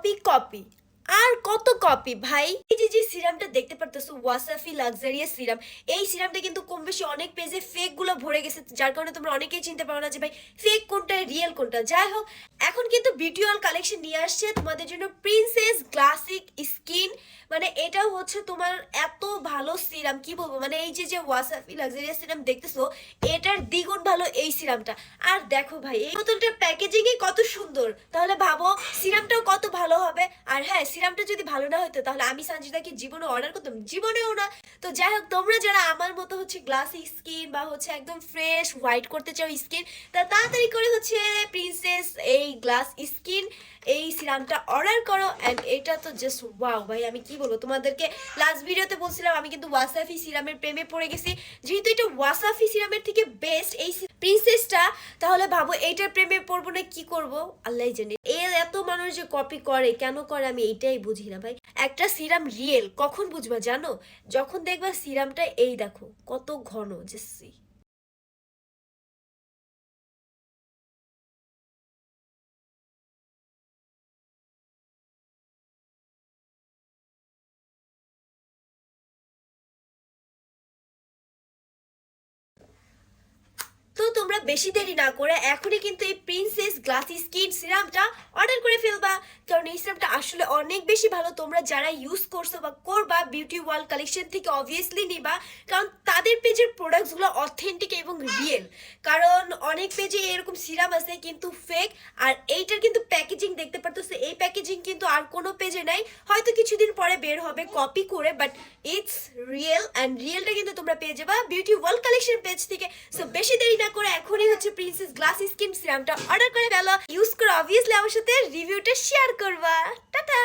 Copy copy আর কত copy ভাই। এই যে যে সিরামটা দেখতে পারতেছো ওয়াসাফি লাক্সারিয়াস সিরাম, এই সিরামটা কিন্তু কম বেশি অনেক পেজে ফেক গুলো ভরে গেছে, যার কারণে তোমরা অনেকেই চিনতে পারো না যে ভাই ফেক কোনটা রিয়েল কোনটা। যাই হোক, এখন কিন্তু বিউটি অয়েল কালেকশন নিয়ে আসছে তোমাদের জন্য প্রিন্সেস ক্লাসিক স্কিন। মানে এটাও হচ্ছে তোমার এত ভালো সিরাম, কি বলবো, মানে এই যে যে ওয়াসাফি লাক্সারিয়াস সিরাম দেখতেছো, এটার দ্বিগুণ ভালো এই সিরামটা। আর দেখো ভাই এই বোতলটার প্যাকেজিংই কত সুন্দর, তাহলে ভাবো সিরামটাও কত ভালো হবে। আর হ্যাঁ, সিরামটা যদি ভালো না হতো তাহলে আমি সঞ্জিতাকে জীবনে অর্ডার করতাম, জীবনেও না। তো যাই হোক, তোমরা যারা আমার মতো হচ্ছে গ্লাসি স্কিন বা হচ্ছে একদম ফ্রেশ হোয়াইট করতে চাও স্কিন, তা তাড়াতাড়ি করে হচ্ছে প্রিন্সেস এই গ্লাস স্কিন এই সিরামটা অর্ডার করো। অ্যান্ড এটা তো জাস্ট ওয়াও ভাই, আমি কি বলবো তোমাদেরকে, লাস্ট ভিডিওতে বলছিলাম আমি কিন্তু ওয়াসাফি সিরামের প্রেমে পড়ে গেছি। যেহেতু এটা ওয়াসাফি সিরামের থেকে বেস্ট এই প্রিন্সেসটা, তাহলে ভাবো এইটার প্রেমে পড়বো না কি করব আল্লাহ জানে। এত মানুষ যে কপি করে, কেন করে আমি এইটাই বুঝি না ভাই। একটা সিরাম রিয়েল কখন বুঝবা জানো? যখন দেখবা সিরামটা এই দেখো কত ঘন, জেসি। তো তোমরা বেশি দেরি না করে এখনই কিন্তু এই প্রিন্সেস গ্লাসি স্কিন সিরামটা অর্ডার করে ফেলবা, কারণ এই সিরামটা আসলে অনেক বেশি ভালো। তোমরা যারা ইউজ করছো বা করবা বিউটি ওয়ার্ল্ড কালেকশন থেকে অবভিয়াসলি নিবা, কারণ তাদের পেজের প্রোডাক্টসগুলো অথেন্টিক এবং রিয়েল। কারণ অনেক পেজে এরকম সিরাম আছে কিন্তু ফেক, আর এইটার কিন্তু প্যাকেজিং দেখতে পারতেছে, এই প্যাকেজিং কিন্তু আর কোনো পেজে নাই, হয়তো কিছুদিন পরে বের হবে কপি করে, বাট ইটস রিয়েল। অ্যান্ড রিয়েলটা কিন্তু তোমরা পেয়ে যাবা বিউটি ওয়ার্ল্ড কালেকশন পেজ থেকে। সো বেশি দেরি না করে এখনই হচ্ছে প্রিন্সেস গ্লাস স্কিন সিরামটা অর্ডার করে ফেলো, ইউজ করে অবভিয়াসলি আমার সাথে রিভিউটা শেয়ার করবা। টাটা।